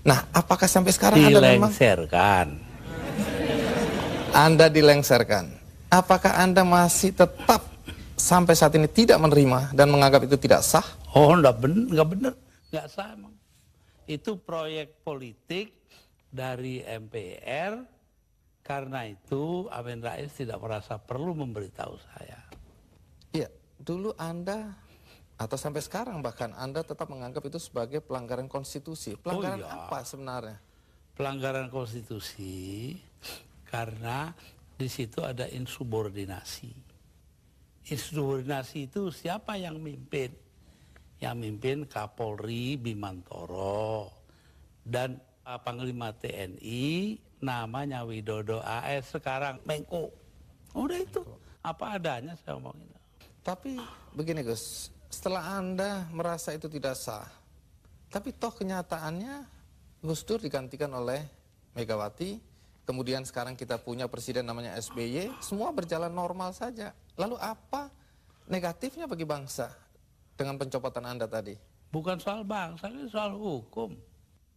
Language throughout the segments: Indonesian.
Nah, apakah sampai sekarang Anda dilengsarkan? Apakah Anda masih tetap sampai saat ini tidak menerima dan menganggap itu tidak sah? Oh, enggak benar, enggak sah emang. Itu proyek politik dari MPR, karena itu Amin Rais tidak merasa perlu memberitahu saya. Iya, dulu Anda atau sampai sekarang bahkan Anda tetap menganggap itu sebagai pelanggaran konstitusi. Pelanggaran apa sebenarnya? Pelanggaran konstitusi karena di situ ada insubordinasi. Insubordinasi itu siapa yang mimpin? Yang mimpin Kapolri Bimantoro dan Panglima TNI namanya Widodo AS, sekarang Menko. Udah itu, apa adanya saya ngomongin. Tapi begini Gus, setelah Anda merasa itu tidak sah, tapi toh kenyataannya Gus Dur digantikan oleh Megawati, kemudian sekarang kita punya presiden namanya SBY, semua berjalan normal saja. Lalu apa negatifnya bagi bangsa dengan pencopotan Anda tadi? Bukan soal bangsa, ini soal hukum.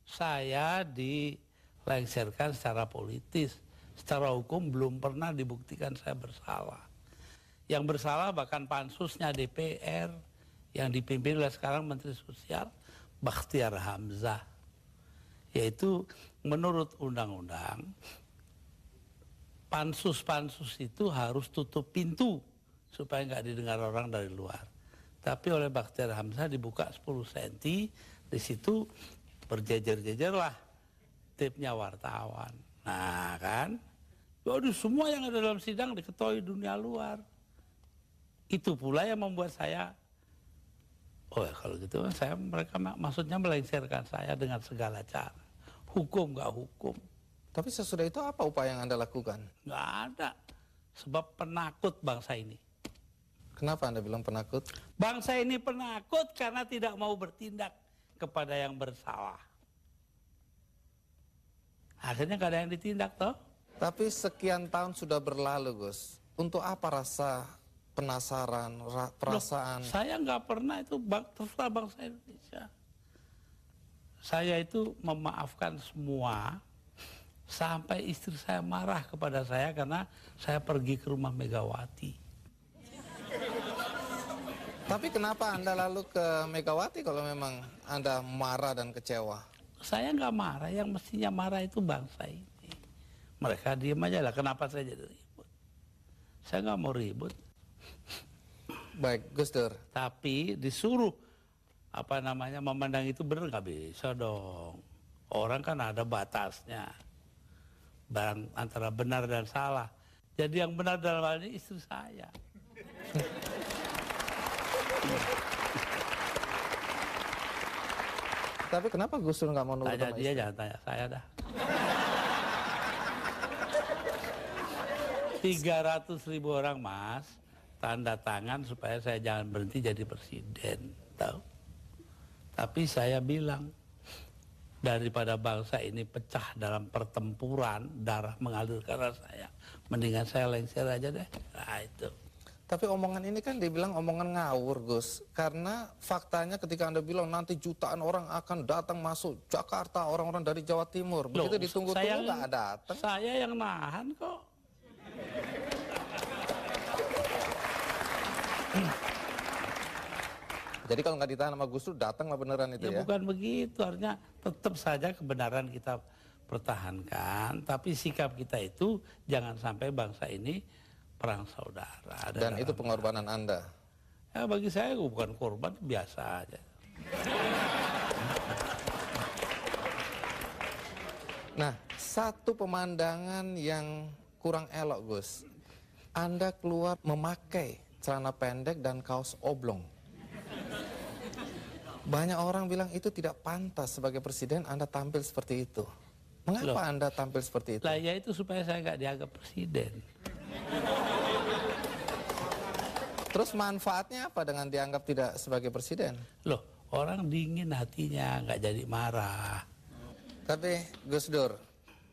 Saya dilengsarkan secara politis. Secara hukum belum pernah dibuktikan saya bersalah. Yang bersalah bahkan pansusnya DPR yang dipimpin oleh sekarang Menteri Sosial Bakhtiar Hamzah. Yaitu menurut undang-undang pansus-pansus itu harus tutup pintu supaya nggak didengar orang dari luar. Tapi oleh Bakhtiar Hamzah dibuka 10 cm, di situ berjejer-jejer lah tipnya wartawan. Nah kan, waduh, semua yang ada dalam sidang diketahui dunia luar. Itu pula yang membuat saya, oh ya kalau gitu mereka maksudnya melengsarkan saya dengan segala cara. Hukum nggak hukum. Tapi sesudah itu apa upaya yang Anda lakukan? Nggak ada, sebab penakut bangsa ini. Kenapa Anda bilang penakut? Bangsa ini penakut karena tidak mau bertindak kepada yang bersalah. Akhirnya gak ada yang ditindak toh. Tapi sekian tahun sudah berlalu Gus. Untuk apa rasa penasaran, perasaan? Loh, saya nggak pernah itu terserah bangsa Indonesia. Saya itu memaafkan semua sampai istri saya marah kepada saya karena saya pergi ke rumah Megawati. Tapi kenapa Anda lalu ke Megawati kalau memang Anda marah dan kecewa? Saya nggak marah, yang mestinya marah itu bangsa ini. Mereka diem aja lah, kenapa saya jadi ribut? Saya nggak mau ribut. Baik, Gus Dur. Tapi disuruh memandang itu benar, nggak bisa dong. Orang kan ada batasnya. Antara benar dan salah. Jadi yang benar dalam hal ini istri saya. Tapi kenapa Gus Dur nggak mau nurut tanya sama dia, istri? jangan tanya saya dah. 300.000 orang mas tanda tangan supaya saya jangan berhenti jadi presiden, tahu? Tapi saya bilang, daripada bangsa ini pecah dalam pertempuran, darah mengalir karena saya, mendingan saya lengser aja deh. Nah itu. Tapi omongan ini kan dibilang omongan ngawur Gus. Karena faktanya ketika Anda bilang nanti jutaan orang akan datang masuk Jakarta, orang-orang dari Jawa Timur. Begitu ditunggu-tunggu nggak datang. Saya yang nahan kok. Jadi kalau nggak ditahan sama Gus Dur, datanglah beneran itu ya? Bukan begitu, artinya tetap saja kebenaran kita pertahankan. Tapi sikap kita itu jangan sampai bangsa ini perang saudara. Dan itu pengorbanan Anda? Ya bagi saya bukan korban, biasa aja. Nah, satu pemandangan yang kurang elok Gus. Anda keluar memakai celana pendek dan kaos oblong. Banyak orang bilang itu tidak pantas sebagai presiden Anda tampil seperti itu. Mengapa Anda tampil seperti itu? Lah ya itu supaya saya nggak dianggap presiden. Terus manfaatnya apa dengan dianggap tidak sebagai presiden? Loh, orang dingin hatinya, nggak jadi marah. Tapi Gus Dur,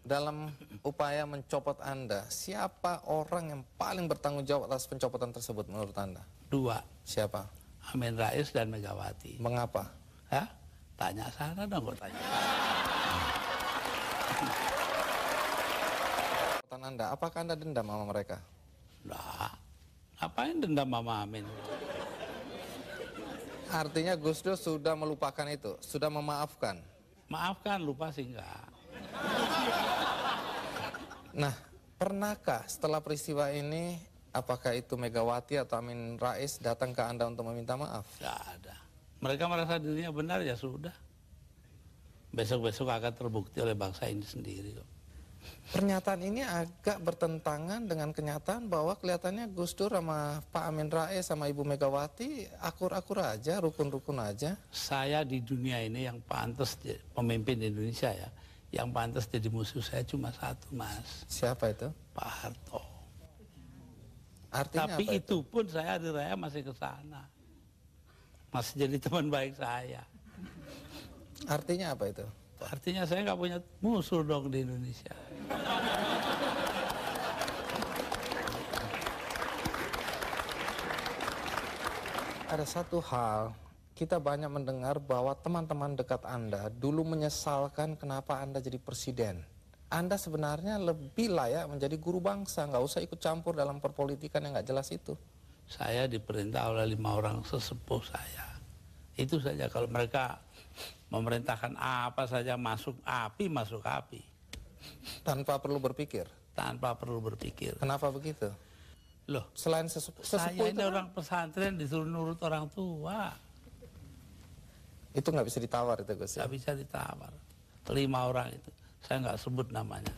dalam upaya mencopot Anda, siapa orang yang paling bertanggung jawab atas pencopotan tersebut menurut Anda? 2. Siapa? Amin Rais dan Megawati. Mengapa? Hah? Tanya sana dong, kok tanya. Anda, apakah Anda dendam sama mereka? Nah, ngapain dendam Mama Amin? Artinya Gus Dur sudah melupakan itu, sudah memaafkan. Maafkan, lupa sih enggak. Nah, pernahkah setelah peristiwa ini, apakah itu Megawati atau Amin Rais datang ke Anda untuk meminta maaf? Enggak ada. Mereka merasa dirinya benar, ya sudah. Besok-besok akan terbukti oleh bangsa ini sendiri kok. Pernyataan ini agak bertentangan dengan kenyataan bahwa kelihatannya Gus Dur sama Pak Amin Rais sama Ibu Megawati akur-akur aja, rukun-rukun aja. Saya di dunia ini yang pantas pemimpin Indonesia ya, yang pantas jadi musuh saya cuma satu, Mas. Siapa itu? Pak Harto. Artinya Tapi apa itu pun saya hari raya masih ke sana. Masih jadi teman baik saya. Artinya apa itu? Artinya saya nggak punya musuh dong di Indonesia. Ada satu hal, kita banyak mendengar bahwa teman-teman dekat Anda dulu menyesalkan kenapa Anda jadi presiden. Anda sebenarnya lebih layak menjadi guru bangsa, nggak usah ikut campur dalam perpolitikan yang nggak jelas itu. Saya diperintah oleh 5 orang sesepuh saya. Itu saja, kalau mereka memerintahkan apa saja masuk api, masuk api. Tanpa perlu berpikir. Tanpa perlu berpikir. Kenapa begitu? Loh, Selain sesepuh saya itu ini orang pesantren disuruh nurut orang tua. itu nggak bisa ditawar itu Gus. Nggak bisa ditawar. 5 orang itu, saya nggak sebut namanya.